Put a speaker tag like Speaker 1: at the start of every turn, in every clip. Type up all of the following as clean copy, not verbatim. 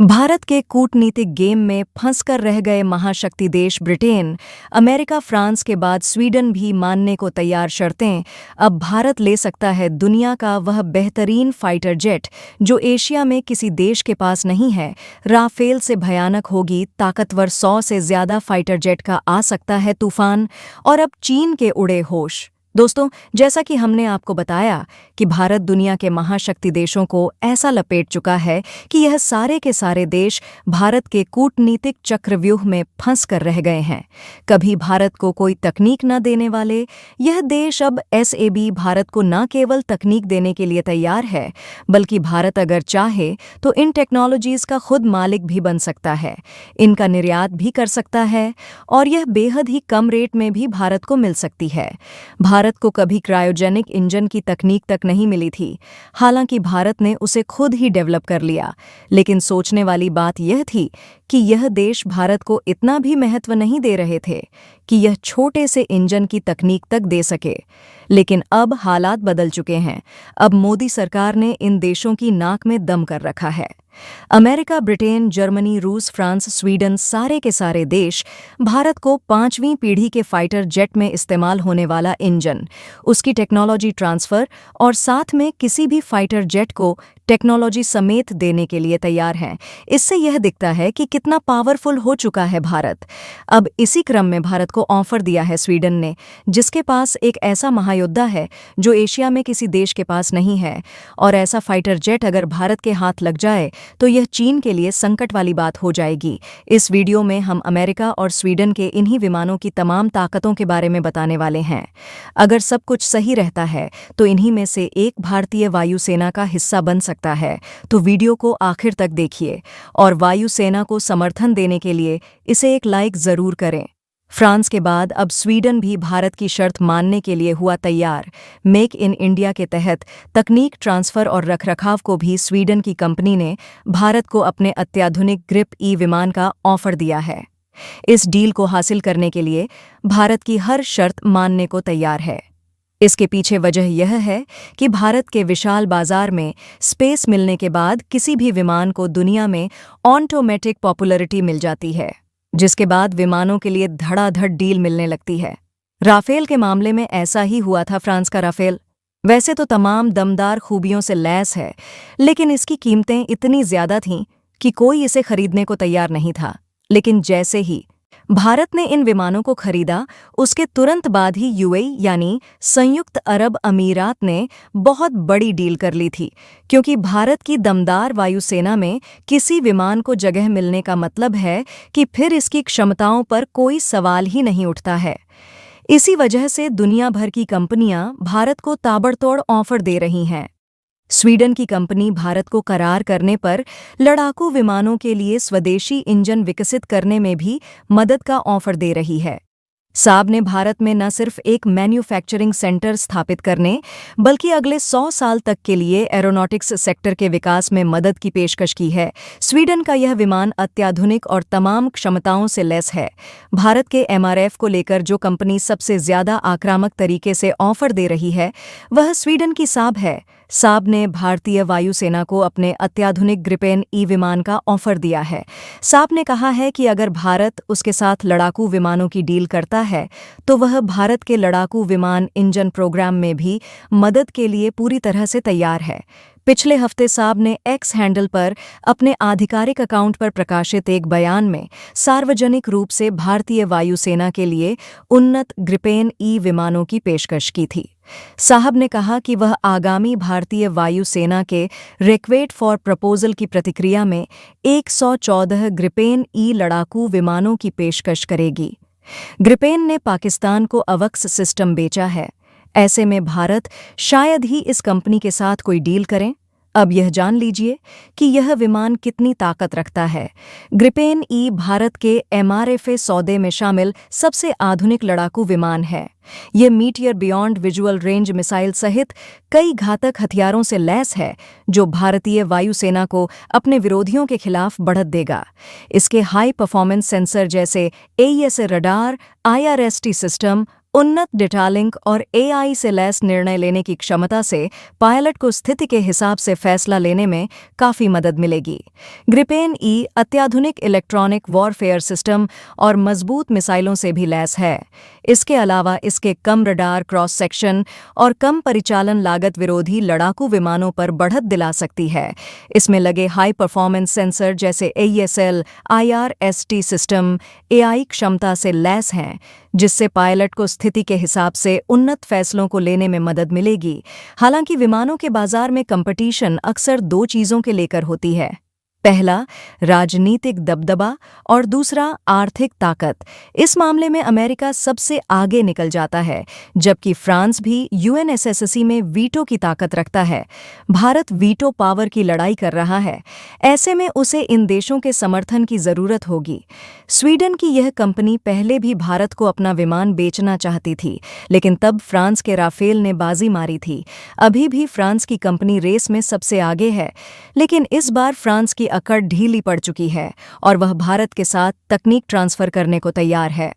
Speaker 1: भारत के कूटनीतिक गेम में फंसकर रह गए महाशक्ति देश ब्रिटेन, अमेरिका, फ्रांस के बाद स्वीडन भी मानने को तैयार शर्तें। अब भारत ले सकता है दुनिया का वह बेहतरीन फाइटर जेट जो एशिया में किसी देश के पास नहीं है। राफेल से भयानक होगी ताकतवर 100 से ज्यादा फाइटर जेट का आ सकता है तूफान। और अब चीन के उड़े होश। दोस्तों, जैसा कि हमने आपको बताया कि भारत दुनिया के महाशक्ति देशों को ऐसा लपेट चुका है कि यह सारे के सारे देश भारत के कूटनीतिक चक्रव्यूह में फंस कर रह गए हैं। कभी भारत को कोई तकनीक न देने वाले यह देश अब एसएबी भारत को न केवल तकनीक देने के लिए तैयार है, बल्कि भारत अगर चाहे तो इन टेक्नोलॉजीज का खुद मालिक भी बन सकता है, इनका निर्यात भी कर सकता है और यह बेहद ही कम रेट में भी भारत को मिल सकती है। भारत को कभी क्रायोजेनिक इंजन की तकनीक तक नहीं मिली थी, हालांकि भारत ने उसे खुद ही डेवलप कर लिया। लेकिन सोचने वाली बात यह थी कि यह देश भारत को इतना भी महत्व नहीं दे रहे थे कि यह छोटे से इंजन की तकनीक तक दे सके। लेकिन अब हालात बदल चुके हैं। अब मोदी सरकार ने इन देशों की नाक में दम कर रखा है। अमेरिका, ब्रिटेन, जर्मनी, रूस, फ्रांस, स्वीडन सारे के सारे देश भारत को 5वीं पीढ़ी के फाइटर जेट में इस्तेमाल होने वाला इंजन, उसकी टेक्नोलॉजी ट्रांसफर और साथ में किसी भी फाइटर जेट को टेक्नोलॉजी समेत देने के लिए तैयार हैं। इससे यह दिखता है कि कितना पावरफुल हो चुका है भारत। अब इसी क्रम में भारत को ऑफर दिया है स्वीडन ने, जिसके पास एक ऐसा महायोद्धा है जो एशिया में किसी देश के पास नहीं है। और ऐसा फाइटर जेट अगर भारत के हाथ लग जाए तो यह चीन के लिए संकट वाली बात हो जाएगी। इस वीडियो में हम अमेरिका और स्वीडन के इन्हीं विमानों की तमाम ताकतों के बारे में बताने वाले हैं। अगर सब कुछ सही रहता है तो इन्हीं में से एक भारतीय वायुसेना का हिस्सा बन सकता है। तो वीडियो को आखिर तक देखिए और वायुसेना को समर्थन देने के लिए इसे एक लाइक जरूर करें। फ्रांस के बाद अब स्वीडन भी भारत की शर्त मानने के लिए हुआ तैयार। मेक इन इंडिया के तहत तकनीक ट्रांसफर और रखरखाव को भी स्वीडन की कंपनी ने भारत को अपने अत्याधुनिक ग्रिप ई विमान का ऑफर दिया है। इस डील को हासिल करने के लिए भारत की हर शर्त मानने को तैयार है। इसके पीछे वजह यह है कि भारत के विशाल बाजार में स्पेस मिलने के बाद किसी भी विमान को दुनिया में ऑटोमेटिक पॉपुलैरिटी मिल जाती है, जिसके बाद विमानों के लिए धड़ाधड़ डील मिलने लगती है। राफेल के मामले में ऐसा ही हुआ था। फ्रांस का राफेल वैसे तो तमाम दमदार खूबियों से लैस है, लेकिन इसकी कीमतें इतनी ज्यादा थीं कि कोई इसे खरीदने को तैयार नहीं था। लेकिन जैसे ही भारत ने इन विमानों को खरीदा, उसके तुरंत बाद ही यूएई यानी संयुक्त अरब अमीरात ने बहुत बड़ी डील कर ली थी, क्योंकि भारत की दमदार वायुसेना में किसी विमान को जगह मिलने का मतलब है कि फिर इसकी क्षमताओं पर कोई सवाल ही नहीं उठता है। इसी वजह से दुनिया भर की कंपनियां भारत को ताबड़तोड़ ऑफर दे रही हैं। स्वीडन की कंपनी भारत को करार करने पर लड़ाकू विमानों के लिए स्वदेशी इंजन विकसित करने में भी मदद का ऑफर दे रही है। साब ने भारत में न सिर्फ एक मैन्युफैक्चरिंग सेंटर स्थापित करने, बल्कि अगले 100 साल तक के लिए एरोनॉटिक्स सेक्टर के विकास में मदद की पेशकश की है। स्वीडन का यह विमान अत्याधुनिक और तमाम क्षमताओं से लैस है। भारत के एमआरएफ को लेकर जो कंपनी सबसे ज्यादा आक्रामक तरीके से ऑफर दे रही है, वह स्वीडन की साब है। साब ने भारतीय वायुसेना को अपने अत्याधुनिक ग्रिपेन ई विमान का ऑफर दिया है। साब ने कहा है कि अगर भारत उसके साथ लड़ाकू विमानों की डील करता है तो वह भारत के लड़ाकू विमान इंजन प्रोग्राम में भी मदद के लिए पूरी तरह से तैयार है। पिछले हफ्ते साब ने एक्स हैंडल पर अपने आधिकारिक अकाउंट पर प्रकाशित एक बयान में सार्वजनिक रूप से भारतीय वायुसेना के लिए उन्नत ग्रिपेन ई विमानों की पेशकश की थी। साहब ने कहा कि वह आगामी भारतीय वायुसेना के रिक्वेस्ट फॉर प्रपोजल की प्रतिक्रिया में 114 ग्रिपेन ई लड़ाकू विमानों की पेशकश करेगी। ग्रिपेन ने पाकिस्तान को अवक्स सिस्टम बेचा है। ऐसे में भारत शायद ही इस कंपनी के साथ कोई डील करें। अब यह जान लीजिए कि यह विमान कितनी ताकत रखता है। ग्रिपेन ई भारत के एमआरएफए सौदे में शामिल सबसे आधुनिक लड़ाकू विमान है। यह meteor beyond visual range missile सहित कई घातक हथियारों से लैस है, जो भारतीय वायुसेना को अपने विरोधियों के खिलाफ बढ़त देगा। इसके हाई परफॉर्मेंस सेंसर जैसे एईएस रडार, आईआरएसटी सिस्टम, उन्नत डेटा लिंक और एआई से लैस निर्णय लेने की क्षमता से पायलट को स्थिति के हिसाब से फैसला लेने में काफ़ी मदद मिलेगी। ग्रिपेन ई अत्याधुनिक इलेक्ट्रॉनिक वॉरफेयर सिस्टम और मजबूत मिसाइलों से भी लैस है। इसके अलावा इसके कम रडार क्रॉस सेक्शन और कम परिचालन लागत विरोधी लड़ाकू विमानों पर बढ़त दिला सकती है। इसमें लगे हाई परफॉर्मेंस सेंसर जैसे AESL, IRST सिस्टम एआई क्षमता से लैस हैं, जिससे पायलट को स्थिति के हिसाब से उन्नत फैसलों को लेने में मदद मिलेगी। हालांकि विमानों के बाजार में कंपटीशन अक्सर दो चीज़ों के लेकर होती है। पहला, राजनीतिक दबदबा और दूसरा, आर्थिक ताकत। इस मामले में अमेरिका सबसे आगे निकल जाता है, जबकि फ्रांस भी UNSC में वीटो की ताकत रखता है। भारत वीटो पावर की लड़ाई कर रहा है। ऐसे में उसे इन देशों के समर्थन की ज़रूरत होगी। स्वीडन की यह कंपनी पहले भी भारत को अपना विमान बेचना चाहती थी, लेकिन तब फ्रांस के राफेल ने बाजी मारी थी। अभी भी फ्रांस की कंपनी रेस में सबसे आगे है, लेकिन इस बार फ्रांस की अकड़ ढीली पड़ चुकी है और वह भारत के साथ तकनीक ट्रांसफर करने को तैयार है।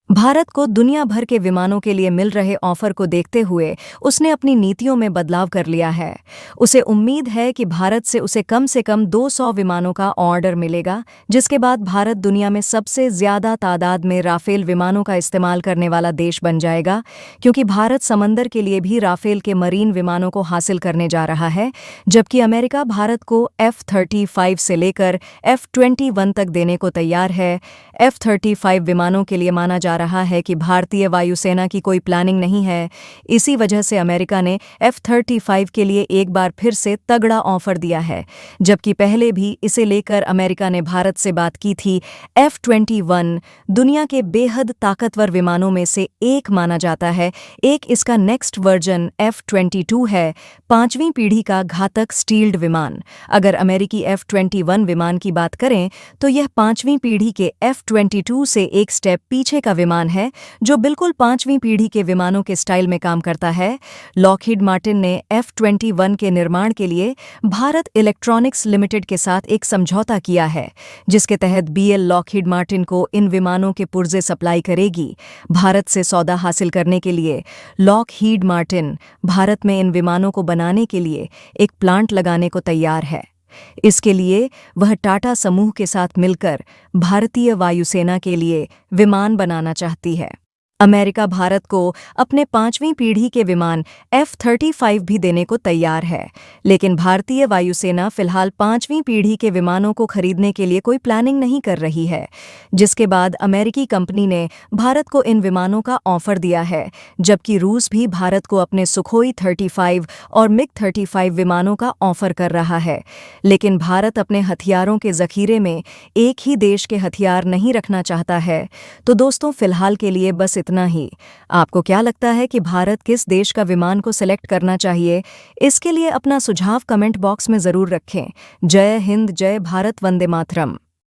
Speaker 1: भारत को दुनिया भर के विमानों के लिए मिल रहे ऑफर को देखते हुए उसने अपनी नीतियों में बदलाव कर लिया है। उसे उम्मीद है कि भारत से उसे कम 200 विमानों का ऑर्डर मिलेगा, जिसके बाद भारत दुनिया में सबसे ज़्यादा तादाद में राफेल विमानों का इस्तेमाल करने वाला देश बन जाएगा, क्योंकि भारत समंदर के लिए भी राफेल के मरीन विमानों को हासिल करने जा रहा है, जबकि अमेरिका भारत को F-35 से लेकर F-21 तक देने को तैयार है। F-35 विमानों के लिए माना जा रहा है कि भारतीय वायुसेना की कोई प्लानिंग नहीं है। इसी वजह से अमेरिका ने F-35 के लिए एक बार फिर से तगड़ा ऑफर दिया है, जबकि पहले भी इसे लेकर अमेरिका ने भारत से बात की थी। F-21 दुनिया के बेहद ताकतवर विमानों में से एक माना जाता है। एक इसका नेक्स्ट वर्जन F-22 है, 5वीं पीढ़ी का घातक स्टील्ड विमान। अगर अमेरिकी F-21 विमान की बात करें तो यह 5वीं पीढ़ी के F-22 से एक स्टेप पीछे का विमान है, जो बिल्कुल 5वीं पीढ़ी के विमानों के स्टाइल में काम करता है। लॉकहीड मार्टिन ने F-21 के निर्माण के लिए भारत इलेक्ट्रॉनिक्स लिमिटेड के साथ एक समझौता किया है, जिसके तहत BL लॉकहीड मार्टिन को इन विमानों के पुर्जे सप्लाई करेगी। भारत से सौदा हासिल करने के लिए लॉकहीड मार्टिन भारत में इन विमानों को बनाने के लिए एक प्लांट लगाने को तैयार है। इसके लिए वह टाटा समूह के साथ मिलकर भारतीय वायुसेना के लिए विमान बनाना चाहती है। अमेरिका भारत को अपने 5वीं पीढ़ी के विमान F-35 भी देने को तैयार है, लेकिन भारतीय वायुसेना फिलहाल 5वीं पीढ़ी के विमानों को खरीदने के लिए कोई प्लानिंग नहीं कर रही है, जिसके बाद अमेरिकी कंपनी ने भारत को इन विमानों का ऑफर दिया है, जबकि रूस भी भारत को अपने सुखोई 35 और MiG-35 विमानों का ऑफर कर रहा है। लेकिन भारत अपने हथियारों के जखीरे में एक ही देश के हथियार नहीं रखना चाहता है। तो दोस्तों, फिलहाल के लिए बस इतना ही। आपको क्या लगता है कि भारत किस देश का विमान को सिलेक्ट करना चाहिए? इसके लिए अपना सुझाव कमेंट बॉक्स में ज़रूर रखें। जय हिंद, जय भारत, वंदे मातरम।